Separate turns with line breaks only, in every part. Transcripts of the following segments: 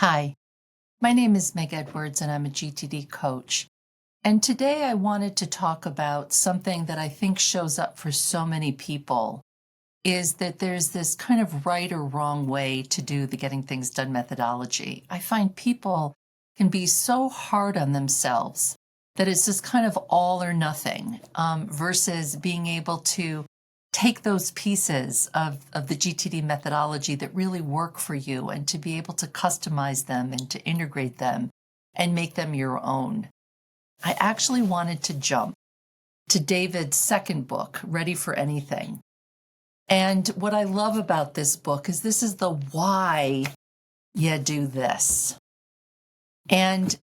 Hi, my name is Meg Edwards and I'm a GTD coach. And today I wanted to talk about something that I think shows up for so many people is that there's this kind of right or wrong way to do the getting things done methodology. I find people can be so hard on themselves that it's just kind of all or nothing versus being able to take those pieces of the GTD methodology that really work for you and to be able to customize them and to integrate them and make them your own. I actually wanted to jump to David's second book, Ready for Anything. And what I love about this book is this is the why you do this. And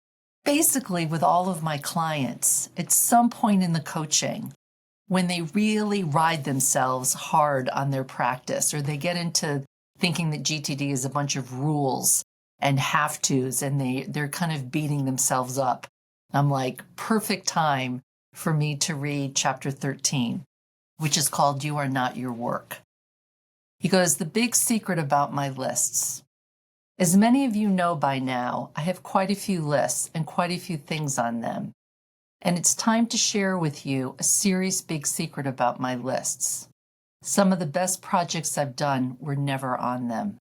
basically, with all of my clients, at some point in the coaching, when they really ride themselves hard on their practice, or they get into thinking that GTD is a bunch of rules and have-tos, and they're kind of beating themselves up, I'm like, perfect time for me to read chapter 13, which is called You Are Not Your Work. He goes, the big secret about my lists. As many of you know by now, I have quite a few lists and quite a few things on them. And it's time to share with you a serious big secret about my lists. Some of the best projects I've done were never on them.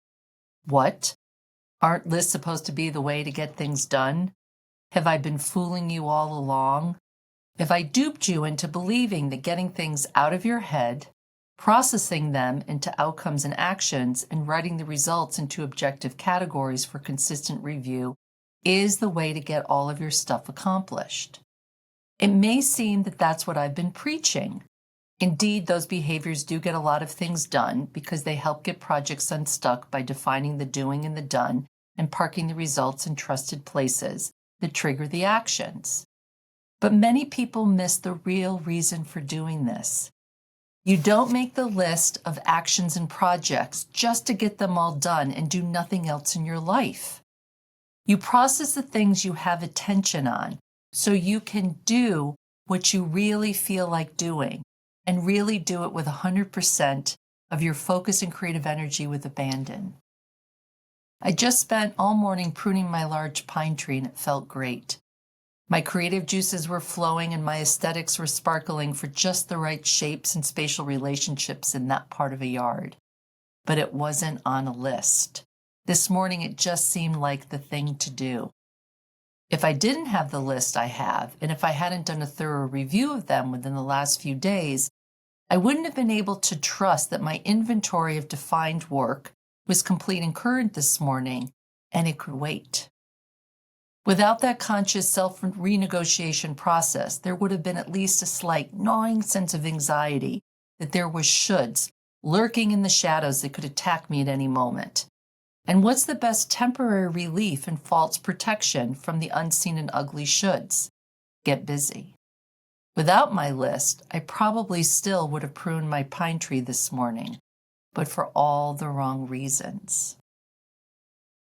What? Aren't lists supposed to be the way to get things done? Have I been fooling you all along? Have I duped you into believing that getting things out of your head, processing them into outcomes and actions, and writing the results into objective categories for consistent review is the way to get all of your stuff accomplished? It may seem that that's what I've been preaching. Indeed, those behaviors do get a lot of things done because they help get projects unstuck by defining the doing and the done and parking the results in trusted places that trigger the actions. But many people miss the real reason for doing this. You don't make the list of actions and projects just to get them all done and do nothing else in your life. You process the things you have attention on so you can do what you really feel like doing and really do it with 100% of your focus and creative energy with abandon. I just spent all morning pruning my large pine tree and it felt great. My creative juices were flowing and my aesthetics were sparkling for just the right shapes and spatial relationships in that part of a yard. But it wasn't on a list. This morning it just seemed like the thing to do. If I didn't have the list I have, and if I hadn't done a thorough review of them within the last few days, I wouldn't have been able to trust that my inventory of defined work was complete and current this morning, and it could wait. Without that conscious self-renegotiation process, there would have been at least a slight gnawing sense of anxiety that there was shoulds lurking in the shadows that could attack me at any moment. And what's the best temporary relief and false protection from the unseen and ugly shoulds? Get busy. Without my list, I probably still would have pruned my pine tree this morning, but for all the wrong reasons.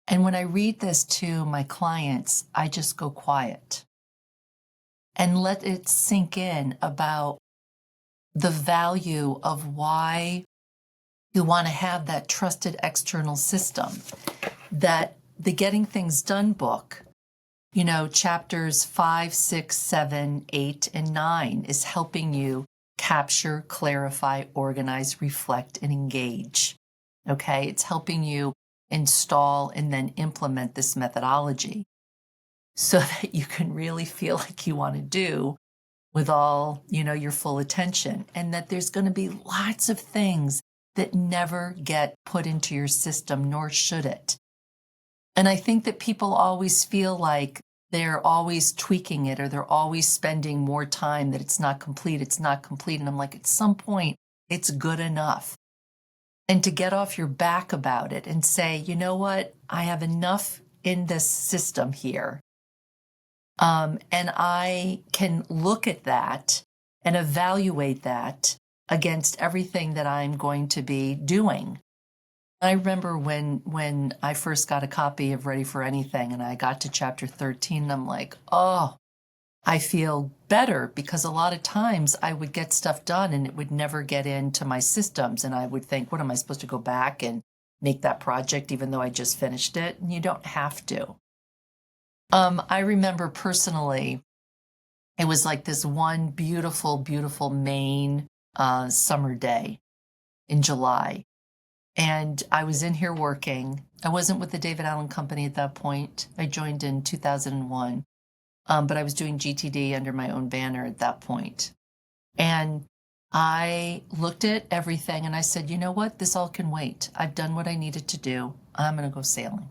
And when I read this to my clients, I just go quiet and let it sink in about the value of why you want to have that trusted external system, that the Getting Things Done book, chapters 5, 6, 7, 8, and 9 is helping you capture, clarify, organize, reflect, and engage. Okay, it's helping you install and then implement this methodology so that you can really feel like you want to do with all, your full attention, and that there's going to be lots of things that never get put into your system, nor should it. And I think that people always feel like they're always tweaking it or they're always spending more time, that it's not complete. And I'm like, at some point, it's good enough. And to get off your back about it and say, you know what, I have enough in this system here. And I can look at that and evaluate that against everything that I'm going to be doing. I remember when I first got a copy of Ready for Anything and I got to chapter 13, and I'm like, oh, I feel better, because a lot of times I would get stuff done and it would never get into my systems. And I would think, what am I supposed to go back and make that project, even though I just finished it. And you don't have to. I remember personally, it was like this one beautiful, beautiful Maine summer day in July. And I was in here working. I wasn't with the David Allen Company at that point. I joined in 2001, but I was doing GTD under my own banner at that point. And I looked at everything and I said, you know what? This all can wait. I've done what I needed to do. I'm going to go sailing.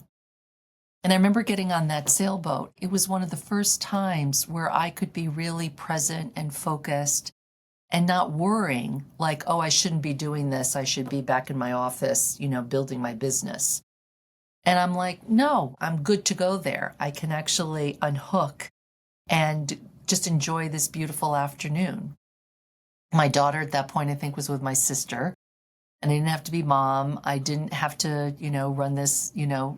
And I remember getting on that sailboat. It was one of the first times where I could be really present and focused and not worrying like, oh, I shouldn't be doing this. I should be back in my office, building my business. And I'm like, no, I'm good to go there. I can actually unhook and just enjoy this beautiful afternoon. My daughter at that point, I think, was with my sister. And I didn't have to be mom. I didn't have to, run this,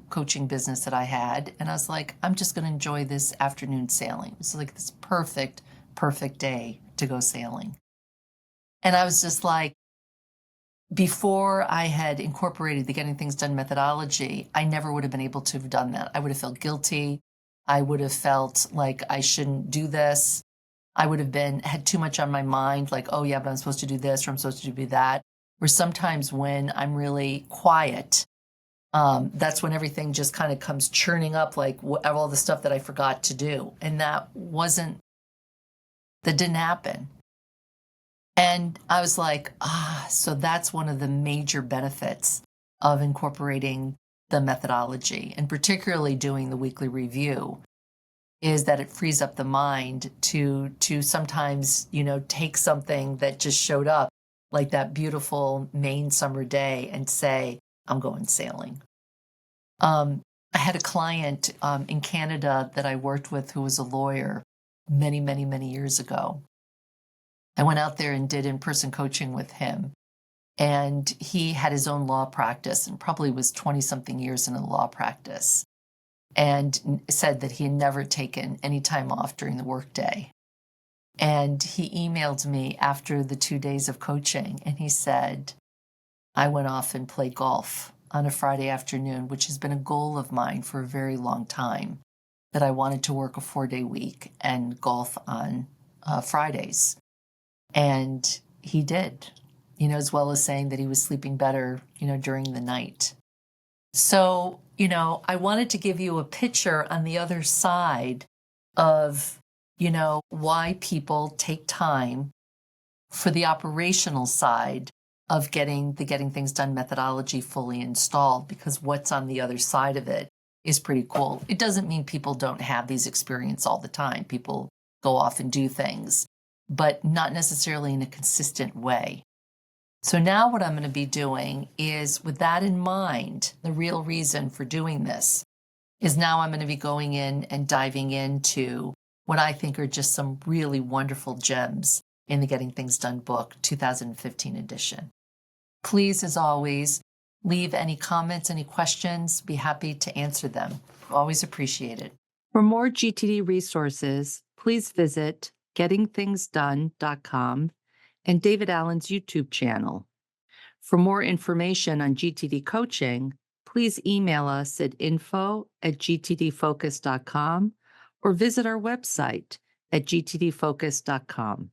coaching business that I had. And I was like, I'm just going to enjoy this afternoon sailing. It's like this perfect, perfect day to go sailing. And I was just like, before I had incorporated the Getting Things Done methodology, I never would have been able to have done that. I would have felt guilty. I would have felt like I shouldn't do this. I would have had too much on my mind, like, oh yeah, but I'm supposed to do this or I'm supposed to do that. Or sometimes when I'm really quiet, that's when everything just kind of comes churning up, like all the stuff that I forgot to do. And that didn't happen. And I was like, so that's one of the major benefits of incorporating the methodology, and particularly doing the weekly review, is that it frees up the mind to sometimes, take something that just showed up, like that beautiful Maine summer day, and say, I'm going sailing. I had a client in Canada that I worked with who was a lawyer many, many, many years ago. I went out there and did in-person coaching with him. And he had his own law practice and probably was 20-something years in a law practice, and said that he had never taken any time off during the workday. And he emailed me after the 2 days of coaching, and he said, I went off and played golf on a Friday afternoon, which has been a goal of mine for a very long time, that I wanted to work a 4-day week and golf on Fridays. And he did, as well as saying that he was sleeping better, during the night. So, I wanted to give you a picture on the other side of, why people take time for the operational side of getting Things Done methodology fully installed, because what's on the other side of it is pretty cool. It doesn't mean people don't have these experiences all the time. People go off and do things, but not necessarily in a consistent way. So now what I'm going to be doing is, with that in mind, the real reason for doing this is now I'm going to be going in and diving into what I think are just some really wonderful gems in the Getting Things Done book, 2015 edition. Please, as always, leave any comments, any questions. Be happy to answer them. Always appreciate it. For more GTD resources, please visit gettingthingsdone.com and David Allen's YouTube channel. For more information on GTD coaching, please email us at info@gtdfocus.com or visit our website at gtdfocus.com.